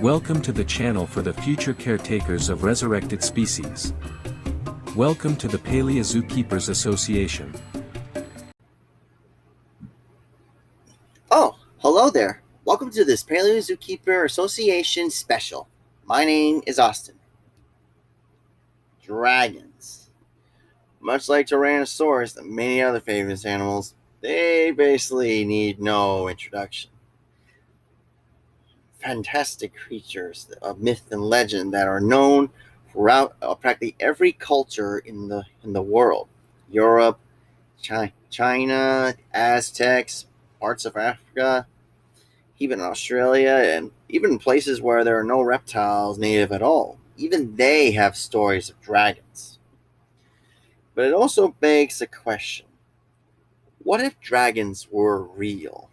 Welcome to the channel for the future caretakers of resurrected species. Welcome to the Paleo-Zoo-Keepers Association. Oh, hello there. Welcome to this Paleo-Zoo-Keeper Association Special. My name is Austin. Dragons. Much like Tyrannosaurus and many other famous animals, they basically need no introduction. Fantastic creatures of myth and legend that are known throughout practically every culture in the world. Europe, China, Aztecs, parts of Africa, even Australia, and even places where there are no reptiles native at all. Even they have stories of dragons. But it also begs the question, what if dragons were real?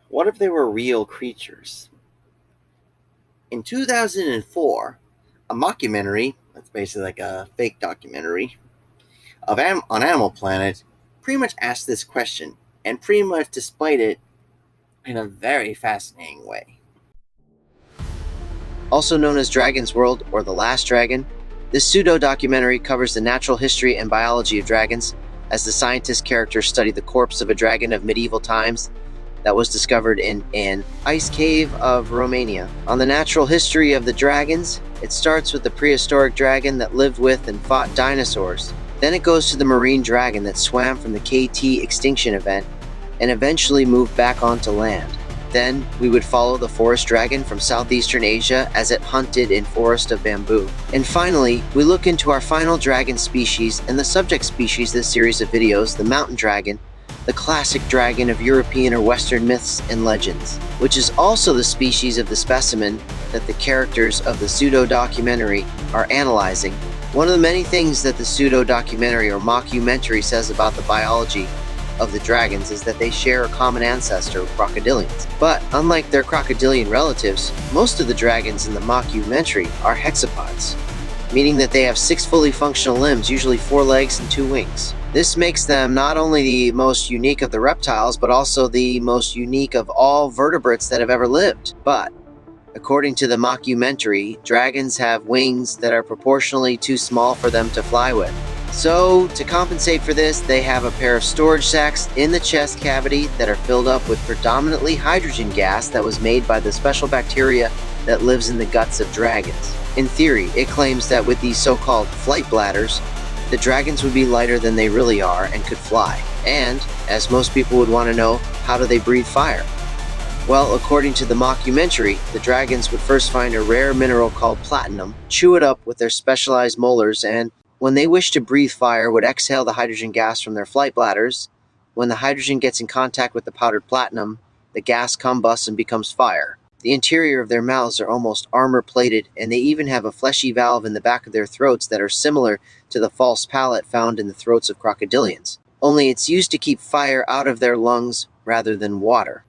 What if they were real creatures? In 2004, a mockumentary, that's basically like a fake documentary, on Animal Planet pretty much asked this question and pretty much displayed it in a very fascinating way. Also known as Dragon's World or The Last Dragon, this pseudo-documentary covers the natural history and biology of dragons as the scientist characters study the corpse of a dragon of medieval times that was discovered in an ice cave of Romania. On the natural history of the dragons, it starts with the prehistoric dragon that lived with and fought dinosaurs. Then it goes to the marine dragon that swam from the KT Extinction event and eventually moved back onto land. Then we would follow the forest dragon from southeastern Asia as it hunted in forest of bamboo. And finally, we look into our final dragon species and the subject species of this series of videos, the mountain dragon, the classic dragon of European or Western myths and legends, which is also the species of the specimen that the characters of the pseudo-documentary are analyzing. One of the many things that the pseudo-documentary or mockumentary says about the biology of the dragons is that they share a common ancestor, crocodilians. But unlike their crocodilian relatives, most of the dragons in the mockumentary are hexapods, meaning that they have 6 fully functional limbs, usually 4 legs and 2 wings. This makes them not only the most unique of the reptiles, but also the most unique of all vertebrates that have ever lived. But according to the mockumentary, dragons have wings that are proportionally too small for them to fly with. So, to compensate for this, they have a pair of storage sacs in the chest cavity that are filled up with predominantly hydrogen gas that was made by the special bacteria that lives in the guts of dragons. In theory, it claims that with these so-called flight bladders, the dragons would be lighter than they really are and could fly. And, as most people would want to know, how do they breathe fire? Well, according to the mockumentary, the dragons would first find a rare mineral called platinum, chew it up with their specialized molars, and when they wish to breathe fire, would exhale the hydrogen gas from their flight bladders. When the hydrogen gets in contact with the powdered platinum, the gas combusts and becomes fire. The interior of their mouths are almost armor-plated, and they even have a fleshy valve in the back of their throats that are similar to the false palate found in the throats of crocodilians. Only it's used to keep fire out of their lungs rather than water.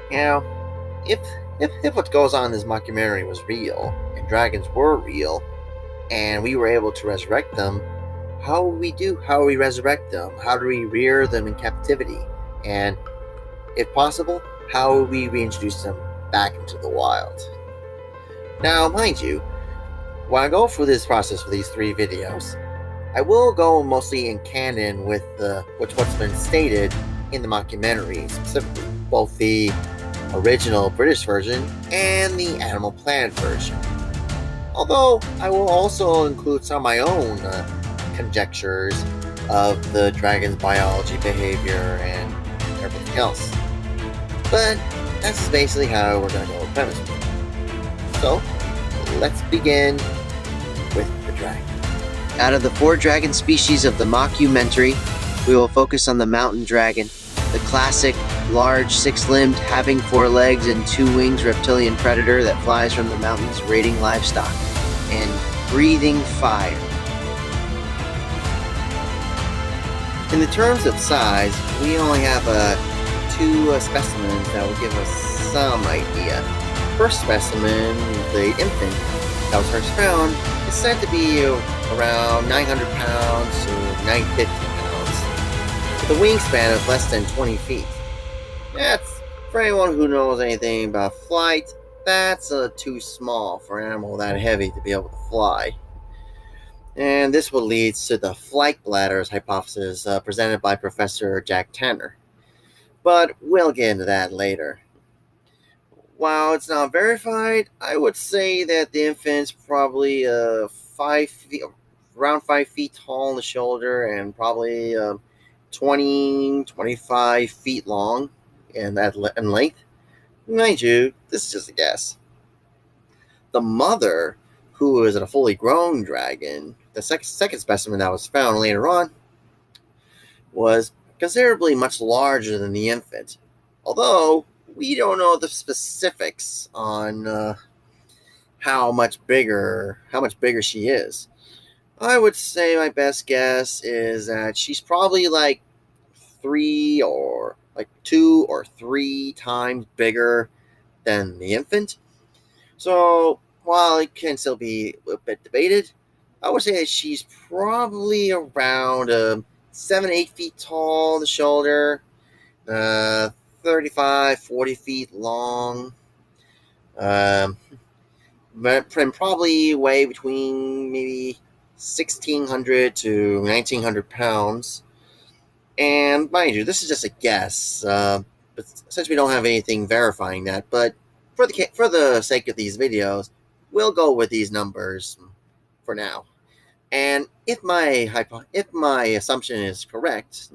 You know, if what goes on in this mockumentary was real, and dragons were real, and we were able to resurrect them, how would we resurrect them? How do we rear them in captivity? And if possible, how would we reintroduce them back into the wild? Now, mind you, when I go through this process for these 3 videos, I will go mostly in canon with what's been stated in the mockumentary, specifically both the original British version and the Animal Planet version. Although I will also include some of my own conjectures of the dragon's biology, behavior, and everything else. But that's basically how we're going to go with premise. So, let's begin with the dragon. Out of the 4 dragon species of the mockumentary, we will focus on the mountain dragon, the classic, large, 6-limbed, having 4 legs and 2 wings reptilian predator that flies from the mountains raiding livestock and breathing fire. In the terms of size, we only have 2 specimens that will give us some idea. First specimen, the infant that was first found, is said to be around 900 pounds to 950 pounds, with a wingspan of less than 20 feet. That's, for anyone who knows anything about flight, that's too small for an animal that heavy to be able to fly. And this will lead to the flight bladders hypothesis presented by Professor Jack Tanner. But we'll get into that later. While it's not verified, I would say that the infant's probably 5 feet, around 5 feet tall on the shoulder, and probably 25 feet long in length. Mind you, this is just a guess. The mother, who is a fully grown dragon, the second specimen that was found later on, was considerably much larger than the infant, although we don't know the specifics on how much bigger she is. I would say my best guess is that she's probably like 2 or 3 times bigger than the infant. So while it can still be a bit debated, I would say that she's probably around 7-8 feet tall on the shoulder, 35-40 feet long, but probably weigh between maybe 1,600 to 1,900 pounds. And mind you, this is just a guess, but since we don't have anything verifying that, but for the sake of these videos, we'll go with these numbers for now. And if my assumption is correct,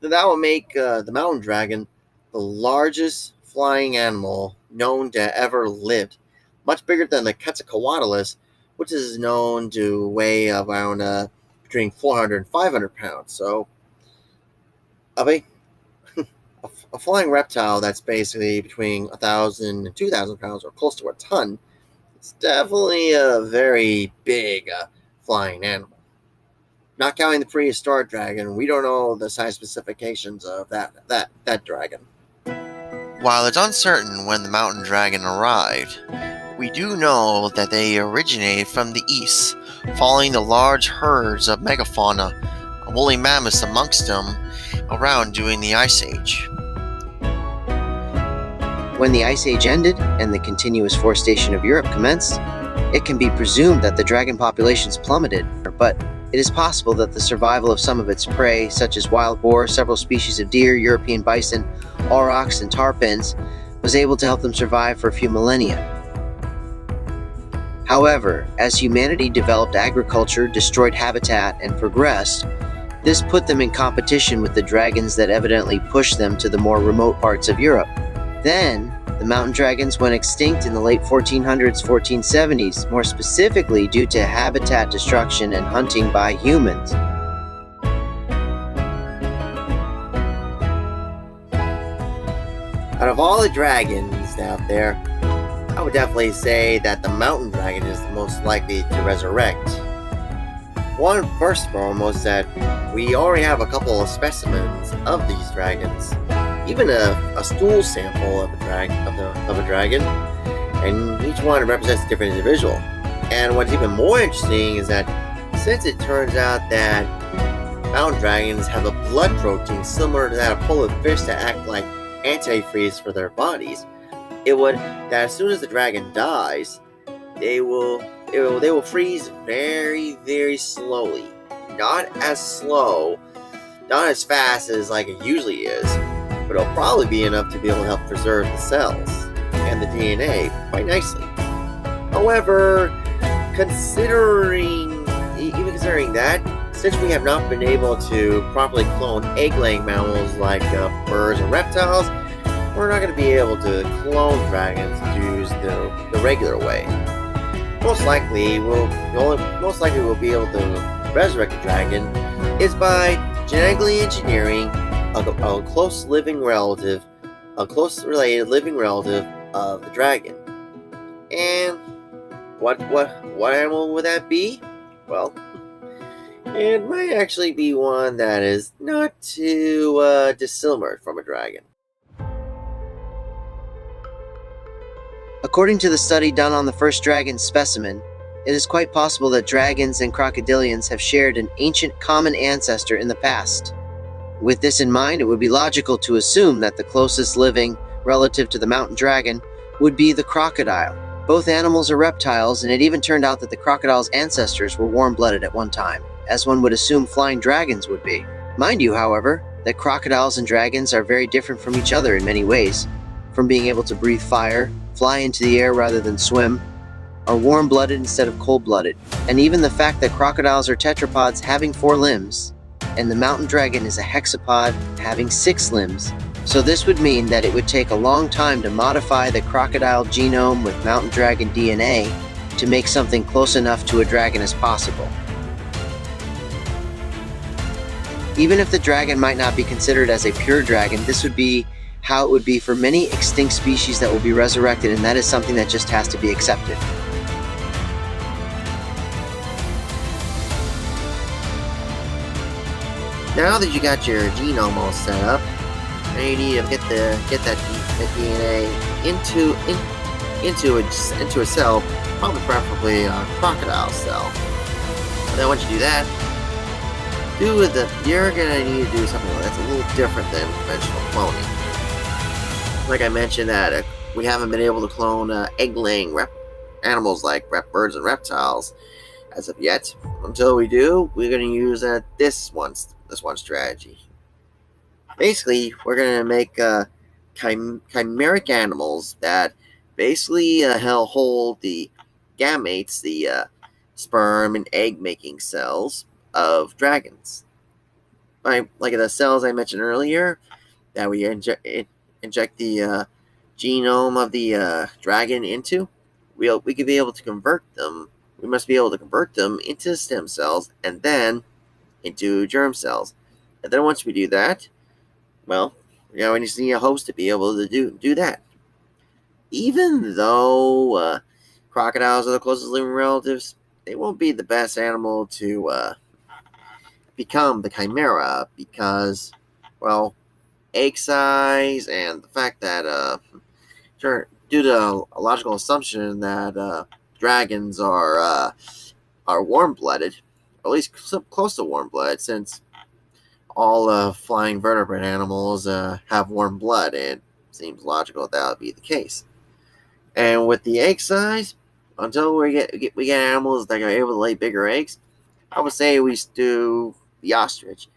then that will make the mountain dragon the largest flying animal known to ever lived, much bigger than the Quetzalcoatlus, which is known to weigh around between 400 and 500 pounds. So, a flying reptile that's basically between 1,000 and 2,000 pounds, or close to a ton, it's definitely a very big flying animal. Not counting the prehistoric dragon, we don't know the size specifications of that dragon. While it's uncertain when the mountain dragon arrived, we do know that they originated from the east, following the large herds of megafauna, woolly mammoths amongst them, around during the Ice Age. When the Ice Age ended and the continuous forestation of Europe commenced, it can be presumed that the dragon populations plummeted, but it is possible that the survival of some of its prey, such as wild boar, several species of deer, European bison, aurochs, and tarpons, was able to help them survive for a few millennia. However, as humanity developed agriculture, destroyed habitat, and progressed, this put them in competition with the dragons that evidently pushed them to the more remote parts of Europe. Then, the mountain dragons went extinct in the late 1400s, 1470s, more specifically due to habitat destruction and hunting by humans. Out of all the dragons out there, I would definitely say that the mountain dragon is the most likely to resurrect. One, first and foremost, that we already have a couple of specimens of these dragons, even a stool sample of a dragon, and each one represents a different individual. And what's even more interesting is that since it turns out that mountain dragons have a blood protein similar to that of polar fish that act like antifreeze for their bodies, that as soon as the dragon dies, they will freeze very, very slowly. Not as fast as like it usually is, but it'll probably be enough to be able to help preserve the cells and the DNA quite nicely. However, considering that, since we have not been able to properly clone egg-laying mammals like birds and reptiles, we're not going to be able to clone dragons to use the regular way. Most likely we'll be able to resurrect a dragon is by genetically engineering a close related living relative of the dragon. And what animal would that be? Well, it might actually be one that is not too dissimilar from a dragon. According to the study done on the first dragon specimen, it is quite possible that dragons and crocodilians have shared an ancient common ancestor in the past. With this in mind, it would be logical to assume that the closest living relative to the mountain dragon would be the crocodile. Both animals are reptiles, and it even turned out that the crocodile's ancestors were warm-blooded at one time, as one would assume flying dragons would be. Mind you, however, that crocodiles and dragons are very different from each other in many ways, from being able to breathe fire, fly into the air rather than swim, are warm-blooded instead of cold-blooded, and even the fact that crocodiles are tetrapods having 4 limbs, and the mountain dragon is a hexapod having 6 limbs. So this would mean that it would take a long time to modify the crocodile genome with mountain dragon DNA to make something close enough to a dragon as possible. Even if the dragon might not be considered as a pure dragon, this would be how it would be for many extinct species that will be resurrected, and that is something that just has to be accepted. Now that you got your genome all set up, now you need to get that DNA into a cell, probably preferably a crocodile cell. And then once you do that, you're gonna need to do something that's a little different than conventional cloning. Like I mentioned, that we haven't been able to clone egg-laying animals like birds and reptiles as of yet. Until we do, we're gonna use this one strategy. Basically, we're gonna make chimeric animals that basically hold the gametes, the sperm and egg making cells of dragons. Like the cells I mentioned earlier, that we inject the genome of the dragon into, we could be able to convert them. We must be able to convert them into stem cells and then into germ cells. And then once we do that, well, we just need a host to be able to do that. Even though crocodiles are the closest living relatives, they won't be the best animal to become the chimera because, well, egg size and the fact that, due to a logical assumption that dragons are warm-blooded, or at least close to warm-blooded, since all flying vertebrate animals have warm blood, and it seems logical that would be the case. And with the egg size, until we get animals that are able to lay bigger eggs, I would say we do the ostrich.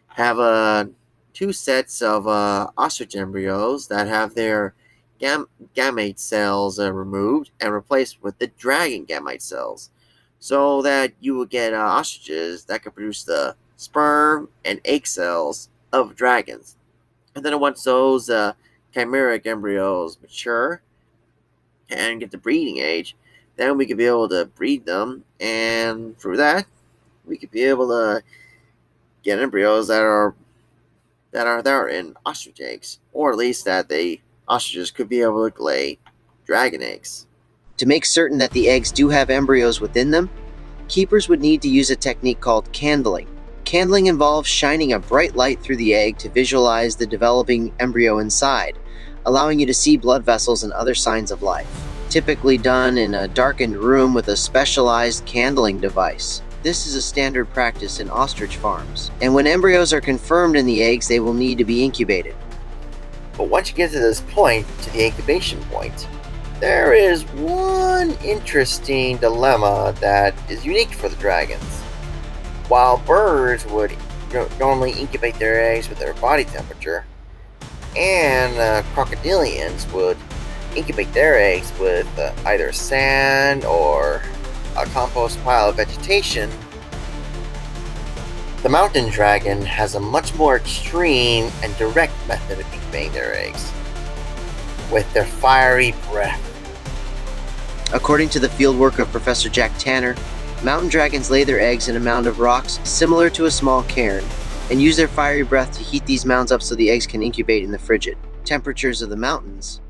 Have 2 sets of ostrich embryos that have their gamete cells removed and replaced with the dragon gamete cells, so that you will get ostriches that can produce the sperm and egg cells of dragons. And then once those chimeric embryos mature and get to breeding age, then we could be able to breed them, and through that, we could be able to get embryos that are in ostrich eggs, or at least that ostriches could be able to lay dragon eggs. To make certain that the eggs do have embryos within them, keepers would need to use a technique called candling. Candling involves shining a bright light through the egg to visualize the developing embryo inside, allowing you to see blood vessels and other signs of life. Typically done in a darkened room with a specialized candling device. This is a standard practice in ostrich farms, and when embryos are confirmed in the eggs, they will need to be incubated. But once you get to this point, to the incubation point, there is one interesting dilemma that is unique for the dragons. While birds would normally incubate their eggs with their body temperature, and crocodilians would incubate their eggs with either sand or a compost pile of vegetation, the mountain dragon has a much more extreme and direct method of incubating their eggs, with their fiery breath. According to the fieldwork of Professor Jack Tanner, mountain dragons lay their eggs in a mound of rocks similar to a small cairn, and use their fiery breath to heat these mounds up so the eggs can incubate in the frigid temperatures of the mountains.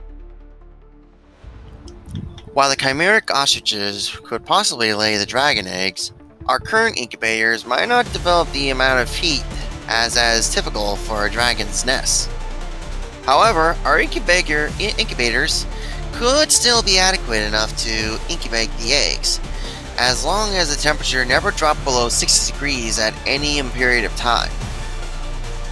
While the chimeric ostriches could possibly lay the dragon eggs, our current incubators might not develop the amount of heat as is typical for a dragon's nest. However, our incubators could still be adequate enough to incubate the eggs, as long as the temperature never dropped below 60 degrees at any period of time.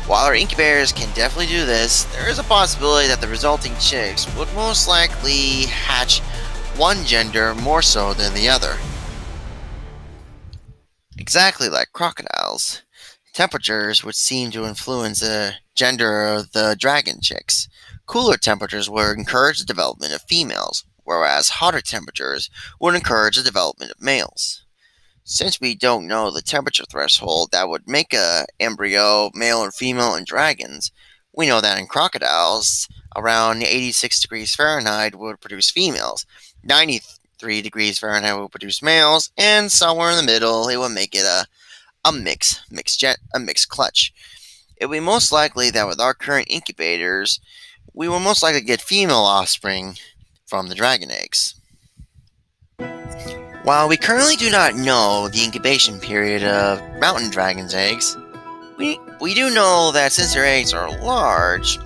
While our incubators can definitely do this, there is a possibility that the resulting chicks would most likely hatch one gender more so than the other. Exactly like crocodiles, temperatures would seem to influence the gender of the dragon chicks. Cooler temperatures would encourage the development of females, whereas hotter temperatures would encourage the development of males. Since we don't know the temperature threshold that would make a embryo male or female in dragons, we know that in crocodiles, around 86 degrees Fahrenheit would produce females, 93 degrees Fahrenheit would produce males, and somewhere in the middle it would make it a mixed clutch. It would be most likely that with our current incubators, we will most likely get female offspring from the dragon eggs. While we currently do not know the incubation period of mountain dragon's eggs, we do know that since their eggs are large,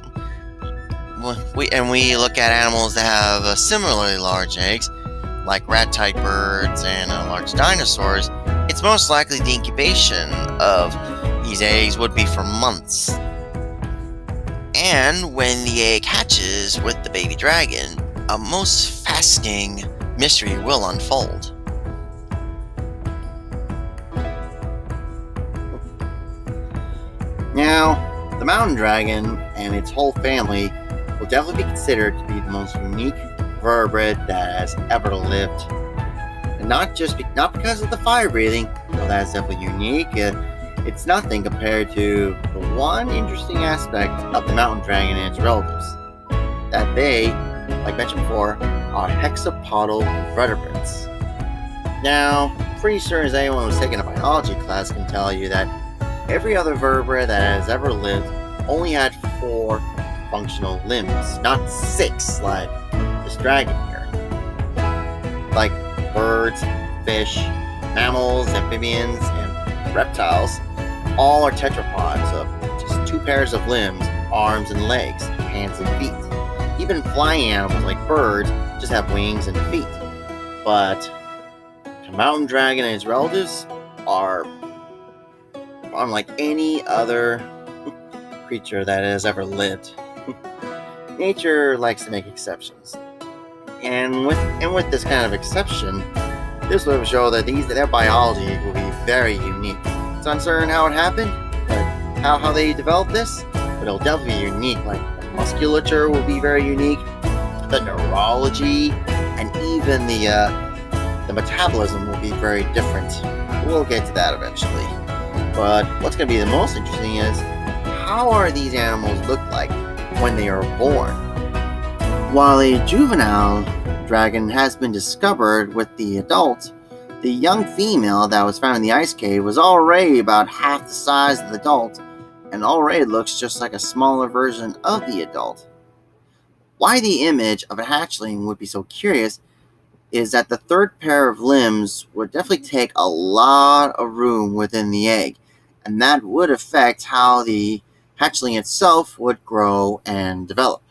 we look at animals that have similarly large eggs, like rat-type birds and large dinosaurs, it's most likely the incubation of these eggs would be for months. And when the egg hatches with the baby dragon, a most fascinating mystery will unfold. Now, the mountain dragon and its whole family will definitely be considered to be the most unique vertebrate that has ever lived. And not because of the fire breathing, though that is definitely unique. It's nothing compared to the one interesting aspect of the mountain dragon and its relatives, that they, like mentioned before, are hexapodal vertebrates. Now, pretty sure as anyone who's taken a biology class can tell you that every other vertebrate that has ever lived only had 4 functional limbs, not 6 like this dragon here. Like birds, fish, mammals, amphibians, and reptiles, all are tetrapods of just 2 pairs of limbs, arms and legs, hands and feet. Even flying animals like birds just have wings and feet. But the mountain dragon and its relatives are unlike any other creature that has ever lived. Nature likes to make exceptions. And with this kind of exception, this will show that their biology will be very unique. It's uncertain how it happened, but how they developed this, but it'll definitely be unique. Like the musculature will be very unique, the neurology, and even the metabolism will be very different. We'll get to that eventually. But what's going to be the most interesting is, how are these animals look like when they are born? While a juvenile dragon has been discovered with the adult, the young female that was found in the ice cave was already about half the size of the adult, and already looks just like a smaller version of the adult. Why the image of a hatchling would be so curious is that the third pair of limbs would definitely take a lot of room within the egg, and that would affect how the hatchling itself would grow and develop.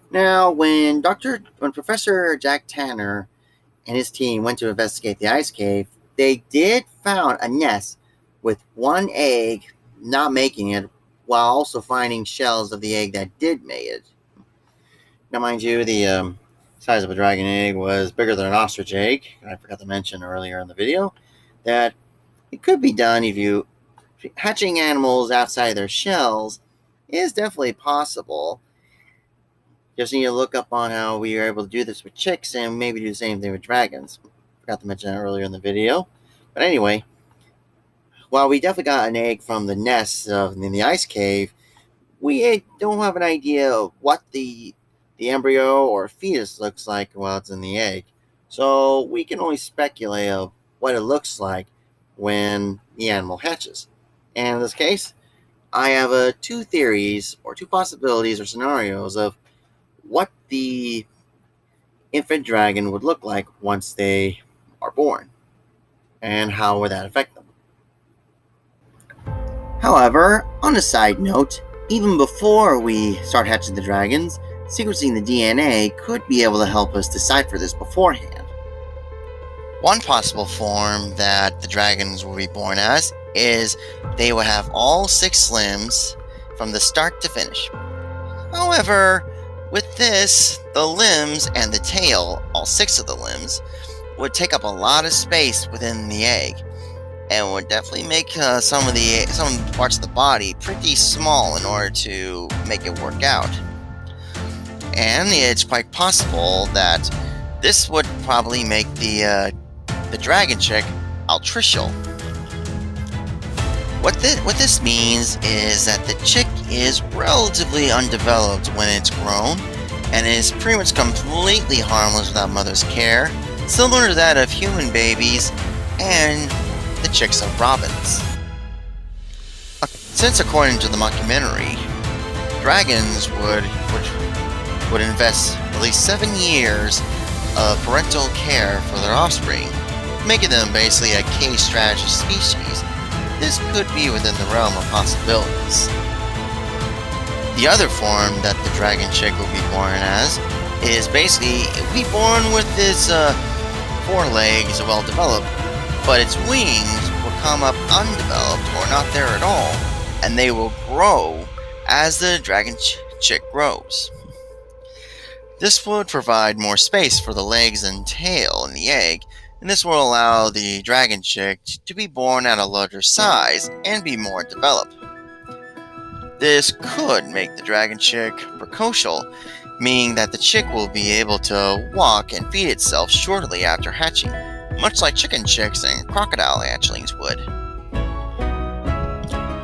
Now, when Professor Jack Tanner and his team went to investigate the ice cave, they did found a nest with 1 egg not making it, while also finding shells of the egg that did make it. Now, mind you, the size of a dragon egg was bigger than an ostrich egg. I forgot to mention earlier in the video that it could be done if hatching animals outside their shells is definitely possible. Just need to look up on how we are able to do this with chicks and maybe do the same thing with dragons. Forgot to mention that earlier in the video. But anyway, while we definitely got an egg from the nest in the ice cave, we don't have an idea of what the embryo or fetus looks like while it's in the egg. So we can only speculate of what it looks like when the animal hatches. And in this case, I have 2 theories or 2 possibilities or scenarios of what the infant dragon would look like once they are born, and how would that affect them. However, on a side note, even before we start hatching the dragons, sequencing the DNA could be able to help us decipher this beforehand. One possible form that the dragons will be born as is they will have all 6 limbs from the start to finish. However, with this, the limbs and the tail, all 6 of the limbs, would take up a lot of space within the egg, and would definitely make some of the parts of the body pretty small in order to make it work out. And it's quite possible that this would probably make the dragon chick altricial. What this means is that the chick is relatively undeveloped when it's grown, and is pretty much completely harmless without mother's care, similar to that of human babies and the chicks of robins. Since according to the mockumentary, dragons would invest at least 7 years of parental care for their offspring, making them basically a cage strategy species, this could be within the realm of possibilities. The other form that the dragon chick will be born as is basically it will be born with its forelegs well developed, but its wings will come up undeveloped or not there at all, and they will grow as the dragon chick grows. This would provide more space for the legs and tail in the egg, and this will allow the dragon chick to be born at a larger size and be more developed. This could make the dragon chick precocial, meaning that the chick will be able to walk and feed itself shortly after hatching, much like chicken chicks and crocodile hatchlings would.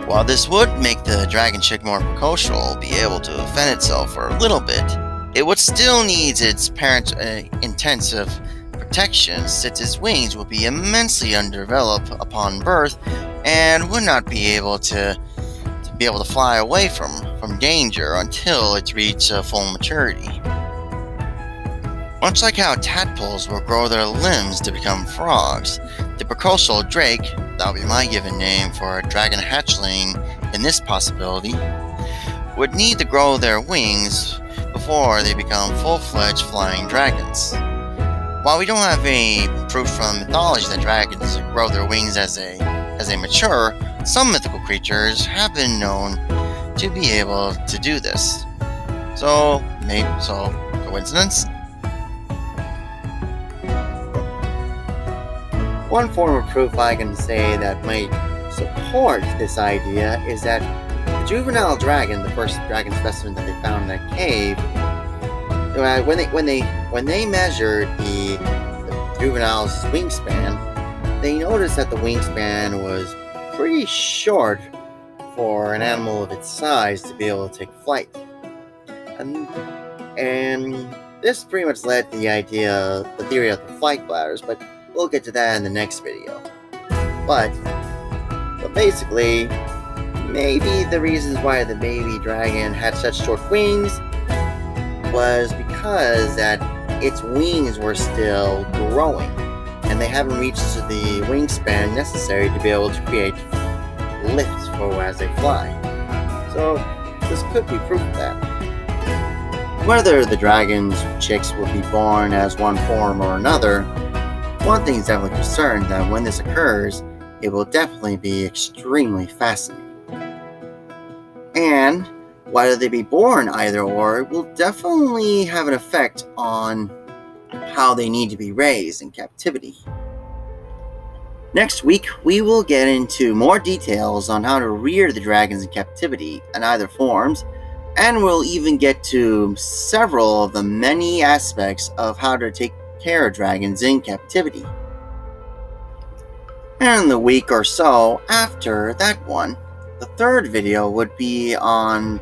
While this would make the dragon chick more precocial, be able to defend itself for a little bit, it would still need its parent's intensive protection, since its wings will be immensely undeveloped upon birth and would not be able to fly away from danger until it's reached full maturity. Much like how tadpoles will grow their limbs to become frogs, the precocial drake, that would be my given name for a dragon hatchling in this possibility, would need to grow their wings before they become full-fledged flying dragons. While we don't have any proof from mythology that dragons grow their wings as they mature, some mythical creatures have been known to be able to do this. So, coincidence? One form of proof I can say that might support this idea is that the juvenile dragon, the first dragon specimen that they found in that cave, when they measured the juvenile's wingspan, they noticed that the wingspan was pretty short for an animal of its size to be able to take flight. And this pretty much led to the theory of the flight bladders, but we'll get to that in the next video. But basically, maybe the reasons why the baby dragon had such short wings was because that its wings were still growing, and they haven't reached the wingspan necessary to be able to create lift as they fly. So this could be proof of that. Whether the dragon's chicks will be born as one form or another, one thing is definitely for certain, that when this occurs, it will definitely be extremely fascinating. And whether they be born either or will definitely have an effect on how they need to be raised in captivity. Next week, we will get into more details on how to rear the dragons in captivity in either forms, and we'll even get to several of the many aspects of how to take care of dragons in captivity. And the week or so after that one, the third video would be on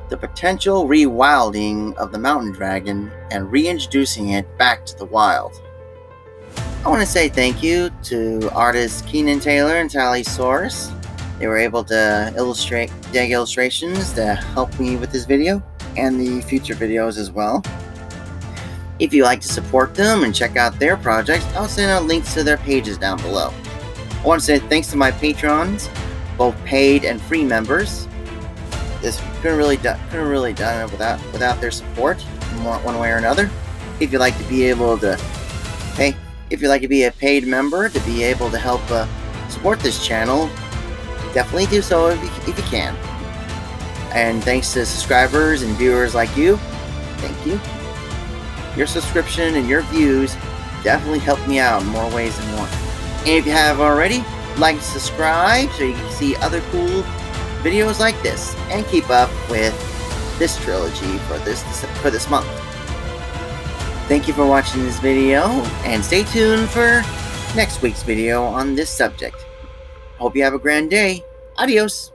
the potential rewilding of the mountain dragon and reintroducing it back to the wild. I want to say thank you to artists Keenan Taylor and Taliesaurus. They were able to illustrate illustrations to help me with this video and the future videos as well. If you'd like to support them and check out their projects, I'll send out links to their pages down below. I want to say thanks to my patrons, both paid and free members. This couldn't really done it without their support in one way or another. If you'd like to be able to, If you'd like to be a paid member to be able to help support this channel, definitely do so if you can. And thanks to subscribers and viewers like you, thank you. Your subscription and your views definitely help me out in more ways than one. And if you have already, like and subscribe so you can see other cool videos like this and keep up with this trilogy for this month. Thank you for watching this video, and stay tuned for next week's video on this subject. Hope you have a grand day. Adios.